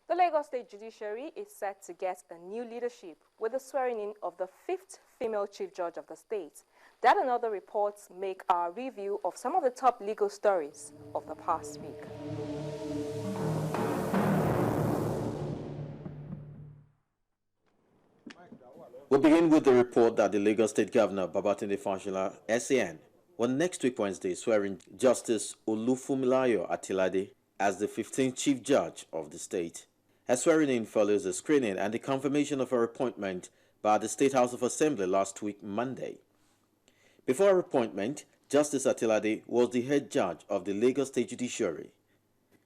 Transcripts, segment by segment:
The Lagos State Judiciary is set to get a new leadership with the swearing-in of the 5th female Chief Judge of the state. That and other reports make our review of some of the top legal stories of the past week. We'll begin with the report that the Lagos State Governor, Babatunde Fashola, SAN, will next week Wednesday swearing Justice Olufunmilayo Atilade as the 15th Chief Judge of the state. Her swearing-in follows the screening and the confirmation of her appointment by the State House of Assembly last week, Monday. Before her appointment, Justice Atilade was the head judge of the Lagos State Judiciary.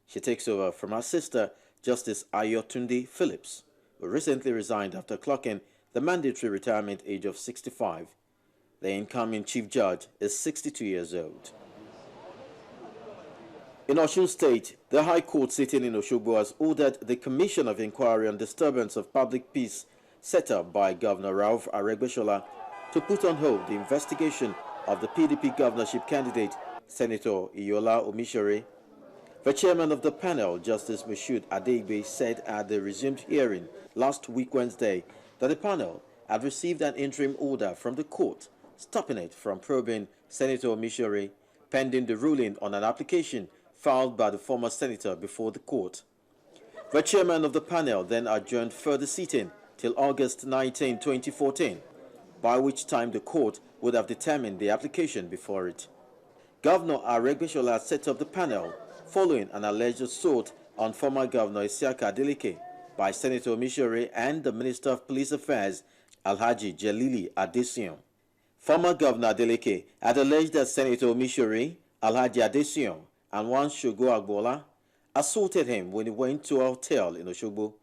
She takes over from her sister, Justice Ayotunde Phillips, who recently resigned after clocking the mandatory retirement age of 65. The incoming Chief Judge is 62 years old. In Osun State, the High Court sitting in Osogbo has ordered the Commission of Inquiry on Disturbance of Public Peace set up by Governor Ralph Aregbesola to put on hold the investigation of the PDP governorship candidate, Senator Iyola Omisore. The chairman of the panel, Justice Moshood Adegbe, said at the resumed hearing last week Wednesday that the panel had received an interim order from the court stopping it from probing Senator Omisore pending the ruling on an application filed by the former senator before the court. The chairman of the panel then adjourned further sitting till August 19, 2014, by which time the court would have determined the application before it. Governor Aregbesola set up the panel following an alleged assault on former Governor Isiaka Adeleke by Senator Omisore and the Minister of Police Affairs, Alhaji Jelili Adesion. Former Governor Adeleke had alleged that Senator Omisore, Alhaji Adesion, and one Shogo Agbola assaulted him when he went to a hotel in Osogbo.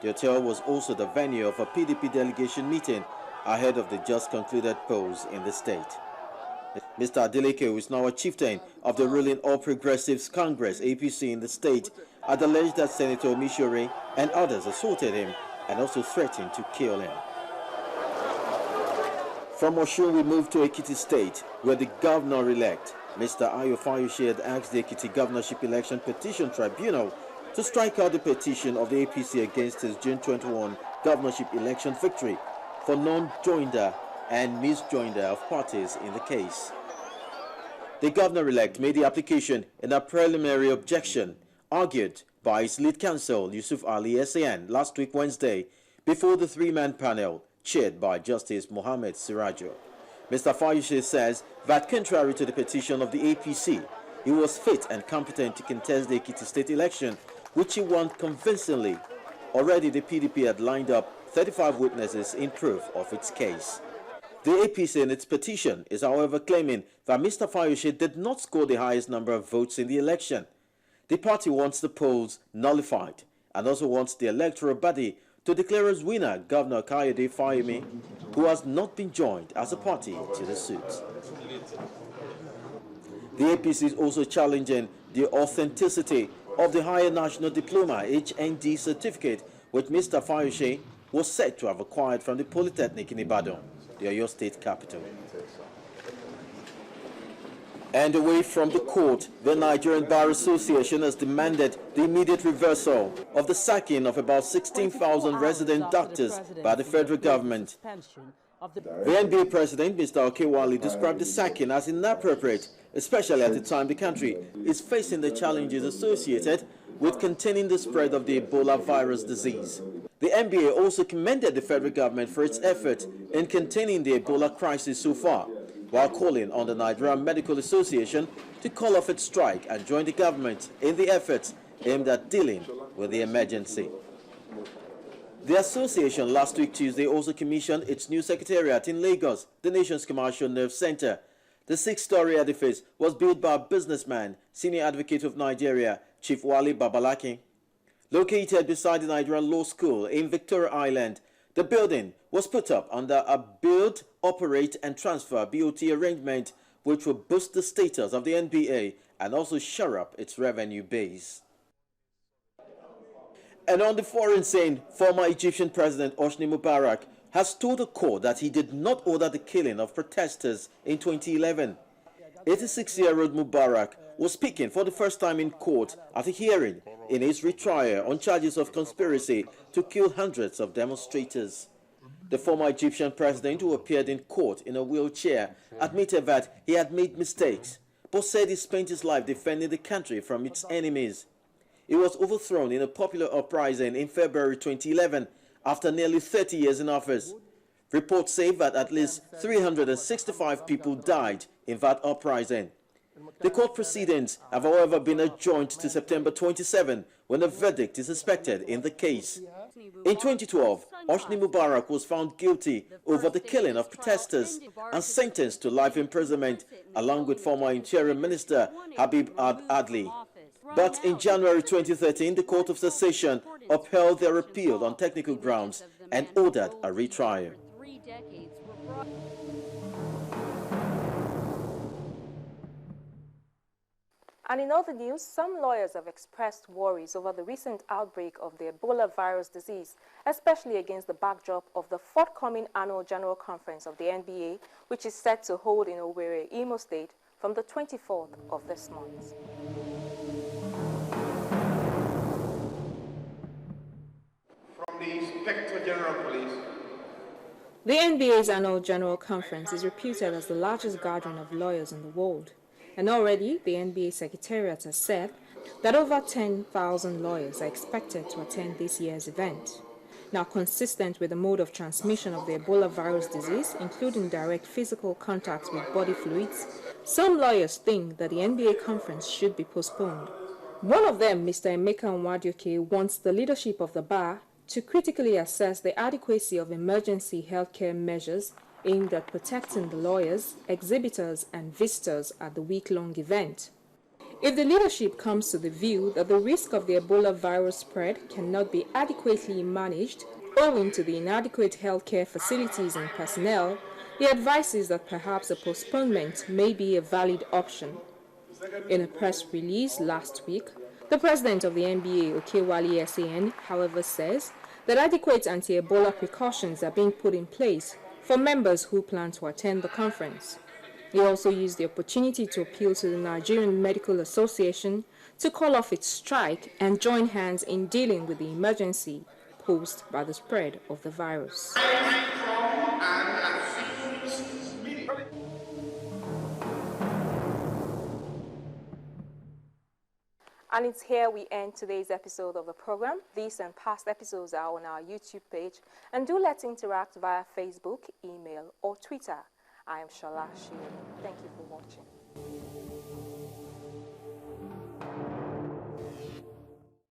The hotel was also the venue of a PDP delegation meeting ahead of the just concluded polls in the state. Mr. Adeleke, who is now a chieftain of the ruling All Progressives Congress APC in the state, had alleged that Senator Omisore and others assaulted him and also threatened to kill him. From Osun, we move to Ekiti State, where the governor-elect, Mr. Ayo Fayose, had asked the Ekiti Governorship Election Petition Tribunal to strike out the petition of the APC against his June 21 governorship election victory for non-joinder and misjoinder of parties in the case. The governor-elect made the application in a preliminary objection argued by his lead counsel, Yusuf Ali SAN, last week Wednesday before the three-man panel chaired by Justice Mohammed Sirajo. Mr. Fayose says that contrary to the petition of the APC, he was fit and competent to contest the Ekiti State election, which he won convincingly. Already the PDP had lined up 35 witnesses in proof of its case. The APC in its petition is however claiming that Mr. Fayose did not score the highest number of votes in the election. The party wants the polls nullified and also wants the electoral body to declare as winner Governor Kayode Fayemi, who has not been joined as a party to the suit. The APC is also challenging the authenticity of the Higher National Diploma HND certificate which Mr. Fayose was said to have acquired from the Polytechnic in Ibadan, the Oyo State capital. And away from the court, the Nigerian Bar Association has demanded the immediate reversal of the sacking of about 16,000 resident doctors by the federal government. The NBA president, Mr. Okewale, described the sacking as inappropriate, especially at the time the country is facing the challenges associated with containing the spread of the Ebola virus disease. The NBA also commended the federal government for its effort in containing the Ebola crisis so far, while calling on the Nigerian Medical Association to call off its strike and join the government in the efforts aimed at dealing with the emergency. The association last week Tuesday also commissioned its new secretariat in Lagos, the nation's commercial nerve center. The 6-story edifice was built by a businessman, senior advocate of Nigeria, Chief Wale Babalaki. Located beside the Nigerian Law School in Victoria Island, the building was put up under a build, operate and transfer BOT arrangement which will boost the status of the NBA and also shore up its revenue base. And on the foreign scene, former Egyptian President Hosni Mubarak has told the court that he did not order the killing of protesters in 2011. 86-year-old Mubarak was speaking for the first time in court at a hearing in his retrial on charges of conspiracy to kill hundreds of demonstrators. The former Egyptian president, who appeared in court in a wheelchair, admitted that he had made mistakes, but said he spent his life defending the country from its enemies. He was overthrown in a popular uprising in February 2011 after nearly 30 years in office. Reports say that at least 365 people died in that uprising. The court proceedings have, however, been adjourned to September 27, when a verdict is expected in the case. In 2012, Hosni Mubarak was found guilty over the killing of protesters and sentenced to life imprisonment, along with former Interior Minister Habib Adli. But in January 2013, the Court of Cassation upheld their appeal on technical grounds and ordered a retrial. And in other news, some lawyers have expressed worries over the recent outbreak of the Ebola virus disease, especially against the backdrop of the forthcoming annual General Conference of the NBA, which is set to hold in Owerri, Imo State, from the 24th of this month. From the Inspector General Police. The NBA's annual General Conference is reputed as the largest gathering of lawyers in the world. And already, the NBA Secretariat has said that over 10,000 lawyers are expected to attend this year's event. Now, consistent with the mode of transmission of the Ebola virus disease, including direct physical contact with body fluids, some lawyers think that the NBA conference should be postponed. One of them, Mr. Emeka Nwadioke, wants the leadership of the bar to critically assess the adequacy of emergency healthcare measures aimed at protecting the lawyers, exhibitors, and visitors at the week-long event. If the leadership comes to the view that the risk of the Ebola virus spread cannot be adequately managed owing to the inadequate healthcare facilities and personnel, he advises that perhaps a postponement may be a valid option. In a press release last week, the president of the NBA, Okewale SAN, however, says that adequate anti-Ebola precautions are being put in place for members who plan to attend the conference. He also used the opportunity to appeal to the Nigerian Medical Association to call off its strike and join hands in dealing with the emergency posed by the spread of the virus. And it's here we end today's episode of the program. These and past episodes are on our YouTube page. And do let's interact via Facebook, email, or Twitter. I am Shola Shioni. Thank you for watching.